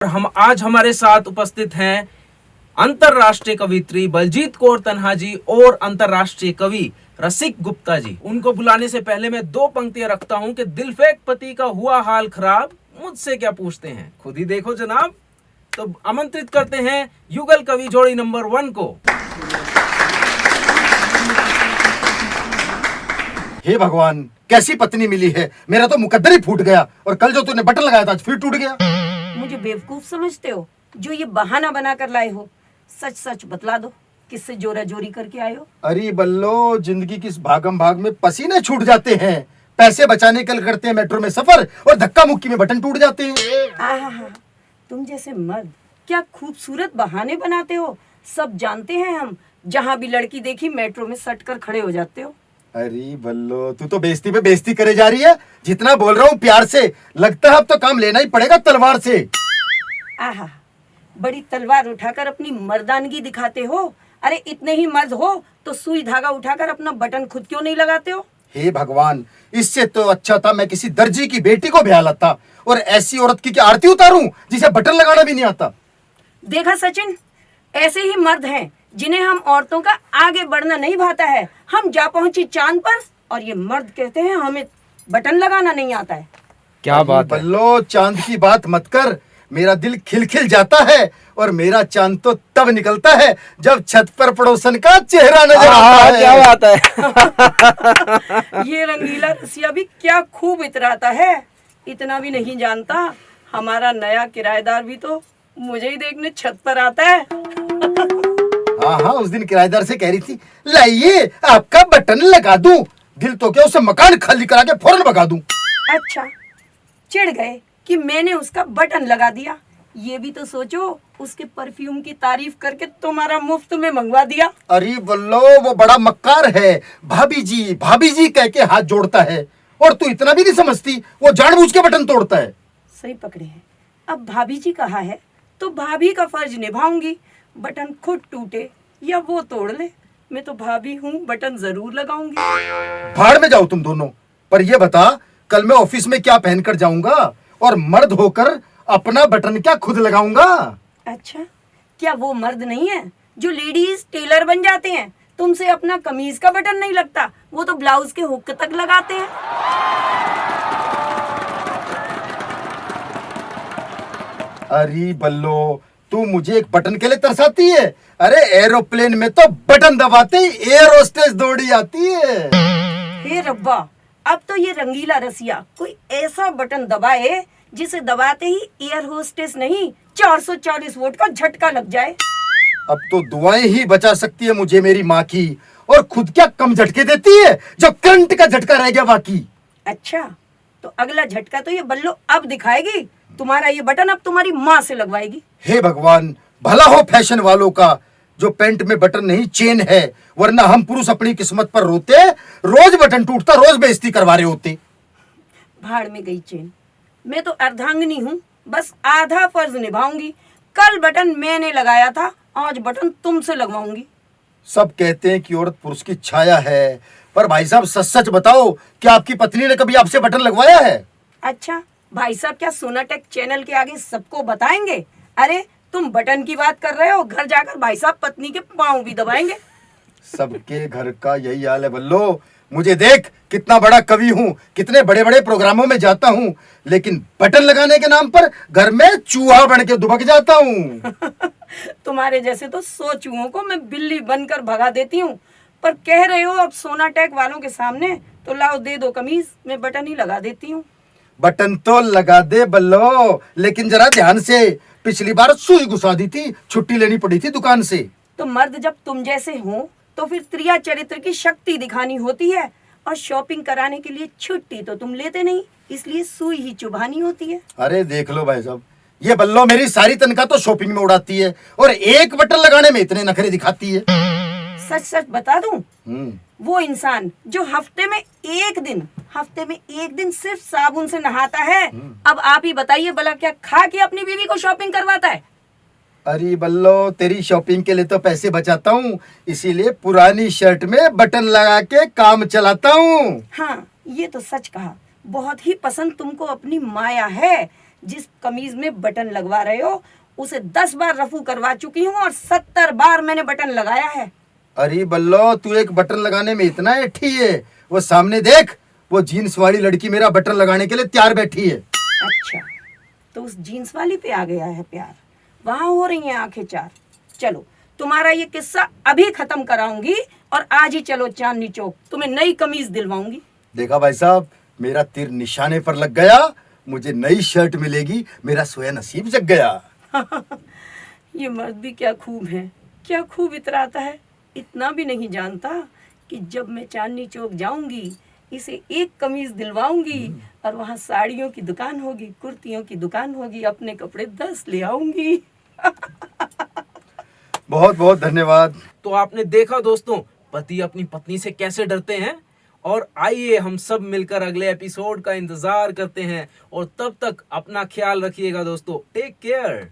हम आज हमारे साथ उपस्थित हैं अंतरराष्ट्रीय कवित्री बलजीत कौर तन्हा जी और अंतरराष्ट्रीय कवि रसिक गुप्ता जी। उनको बुलाने से पहले मैं दो पंक्तियां रखता हूं कि दिलफेक पति का हुआ हाल खराब, मुझसे क्या पूछते हैं, खुद ही देखो जनाब। तो आमंत्रित करते हैं युगल कवि जोड़ी नंबर 1 को। हे भगवान, कैसी पत्नी मिली है। मेरा तो मुकद्दर ही फूट गया और कल जो तूने बटन लगाया था आज फिर टूट गया। मुझे बेवकूफ समझते हो जो ये बहाना बना कर लाए हो? सच सच बतला दो, किससे जोरा जोरी करके आए हो? अरे बल्लो, जिंदगी की इस भागम भाग में पसीने छूट जाते हैं। पैसे बचाने के लिए करते हैं मेट्रो में सफर और धक्का मुक्की में बटन टूट जाते हैं। आहा, तुम जैसे मर्द क्या खूबसूरत बहाने बनाते हो। सब जानते हैं हम, जहाँ भी लड़की देखी मेट्रो में सट कर खड़े हो जाते हो। अरे बल्लो, तू तो बेइज्जती पे बेइज्जती करे जा रही है। जितना बोल रहा हूँ प्यार से, लगता है अब तो काम लेना ही पड़ेगा तलवार से। आहा, बड़ी तलवार उठाकर अपनी मर्दानगी दिखाते हो। अरे इतने ही मर्द हो तो सुई धागा उठाकर अपना बटन खुद क्यों नहीं लगाते हो? हे भगवान, इससे तो अच्छा था मैं किसी दर्जी की बेटी को ब्याह लाता और ऐसी औरत की क्या आरती उतारूं जिसे बटन लगाना भी नहीं आता। देखा सचिन, ऐसे ही मर्द हैं जिन्हें हम औरतों का आगे बढ़ना नहीं भाता है। हम जा पहुंची चांद पर और ये मर्द कहते हैं हमें बटन लगाना नहीं आता है। क्या बात है बल्लो, चांद की बात मत कर, मेरा दिल खिलखिल जाता है और मेरा चांद तो तब निकलता है जब छत पर पड़ोसन का चेहरा नजर आता है। क्या बात है। ये रंगीला रसिया भी क्या खूब इतराता है। इतना भी नहीं जानता, हमारा नया किराएदार भी तो मुझे ही देखने छत पर आता है। हाँ हाँ, उस दिन किराएदार से कह रही थी, लाइए आपका बटन लगा दूं। दिल तो क्या, उसे मकान खाली करा के फौरन भगा दूं। अच्छा, चिढ़ गए कि मैंने उसका बटन लगा दिया। ये भी तो सोचो, उसके परफ्यूम की तारीफ करके तुम्हारा मुफ्त में मंगवा दिया। अरे बल्लो, वो बड़ा मक्कार है। भाभी जी कह के हाथ जोड़ता है और तू इतना भी नहीं समझती, वो जानबूझ के बटन तोड़ता है। सही पकड़े हैं। अब भाभी जी कहा है तो भाभी का फर्ज निभाऊंगी। बटन खुद टूटे या वो तोड़ ले, मैं तो भाभी हूँ, बटन जरूर लगाऊंगी। भाड़ में जाओ तुम दोनों। पर ये बता, कल मैं ऑफिस में क्या पहनकर जाऊंगा और मर्द होकर अपना बटन क्या खुद लगाऊंगा? अच्छा, क्या वो मर्द नहीं है जो लेडीज टेलर बन जाते हैं? तुमसे अपना कमीज का बटन नहीं लगता, वो तो ब्लाउज के हुक तक लगाते हैं। अरे बल्लो, तू मुझे एक बटन के लिए तरसाती है। अरे एरोप्लेन में तो बटन दबाते ही एयर होस्टेस दौड़ी आती है। हे रब्बा, अब तो ये रंगीला रसिया कोई ऐसा बटन दबाए जिसे दबाते ही एयर होस्टेस नहीं 440 वोल्ट का झटका लग जाए। अब तो दुआएं ही बचा सकती है मुझे मेरी माँ की, और खुद क्या कम झटके देती है जो करंट का झटका रह गया बाकी। अच्छा, तो अगला झटका तो ये बल्लो अब दिखाएगी। तुम्हारा ये बटन अब तुम्हारी माँ से लगवाएगी। हे भगवान, भला हो फैशन वालों का, जो पैंट में बटन नहीं चेन है, वरना हम पुरुष अपनी किस्मत पर रोते। रोज बटन टूटता, रोज बेइज्जती करवा रहे होते। भाड़ में गई चेन। मैं तो अर्धांगिनी हूँ, बस आधा फर्ज निभाऊंगी। कल बटन मैंने लगाया था, आज बटन तुमसे लगवाऊंगी। सब कहते हैं कि औरत पुरुष की छाया है, पर भाई साहब सच सच बताओ, क्या आपकी पत्नी ने कभी आपसे बटन लगवाया है? अच्छा, भाई साहब क्या सोनाटेक चैनल के आगे सबको बताएंगे? अरे तुम बटन की बात कर रहे हो, घर जाकर भाई साहब पत्नी के पाँव भी दबाएंगे। सबके घर का यही हाल है बल्लो। मुझे देख, कितना बड़ा कवि हूँ, कितने बड़े बड़े प्रोग्रामों में जाता हूँ, लेकिन बटन लगाने के नाम पर घर में चूहा बन के दुबक जाता हूँ। तुम्हारे जैसे तो 100 चूहों को मैं बिल्ली बनकर भगा देती हूँ। पर कह रहे हो अब सोनाटेक वालों के सामने, तो लाओ दे दो कमीज, मैं बटन ही लगा देती हूँ। बटन तो लगा दे बल्लो, लेकिन जरा ध्यान से। पिछली बार सुई घुसा दी थी, छुट्टी लेनी पड़ी थी दुकान से। तो मर्द जब तुम जैसे हो तो फिर त्रिया चरित्र की शक्ति दिखानी होती है, और शॉपिंग कराने के लिए छुट्टी तो तुम लेते नहीं, इसलिए सुई ही चुभानी होती है। अरे देख लो भाई साहब, ये बल्लो मेरी सारी तनख्वाह तो शॉपिंग में उड़ाती है और एक बटन लगाने में इतने नखरे दिखाती है। सच सच बता दूं, वो इंसान जो हफ्ते में एक दिन सिर्फ साबुन से नहाता है, अब आप ही बताइए भला क्या खा के अपनी बीवी को शॉपिंग करवाता है? अरे बल्लो, तेरी शॉपिंग के लिए तो पैसे बचाता हूँ, इसीलिए पुरानी शर्ट में बटन लगा के काम चलाता हूँ। हाँ, ये तो सच कहा। बहुत ही पसंद तुमको अपनी माया है, जिस कमीज में बटन लगवा रहे हो उसे 10 बार रफू करवा चुकी हूँ और 70 बार मैंने बटन लगाया है। अरे बल्लो, तू एक बटन लगाने में इतना ऐठी है, वो सामने देख, वो जीन्स वाली लड़की मेरा बटन लगाने के लिए तैयार बैठी है। अच्छा, तो उस जीन्स वाली पे आ गया है प्यार, वहां हो रही हैं आंखें चार। चलो तुम्हारा ये किस्सा अभी खत्म कराऊंगी और आज ही चलो चांदनी चौक, तुम्हें नई कमीज दिलवाऊंगी। देखा भाई साहब, मेरा तीर निशाने पर लग गया, मुझे नई शर्ट मिलेगी, मेरा सोया नसीब जग गया। ये मर्द भी क्या खूब है, क्या खूब इतराता है। इतना भी नहीं जानता कि जब मैं चांदनी चौक जाऊंगी इसे एक कमीज दिलवाऊंगी और वहाँ साड़ियों की दुकान होगी, कुर्तियों की दुकान होगी, अपने कपड़े 10 ले आऊंगी। बहुत बहुत धन्यवाद। तो आपने देखा दोस्तों, पति अपनी पत्नी से कैसे डरते हैं। और आइए हम सब मिलकर अगले एपिसोड का इंतजार करते हैं, और तब तक अपना ख्याल रखिएगा दोस्तों। Take care.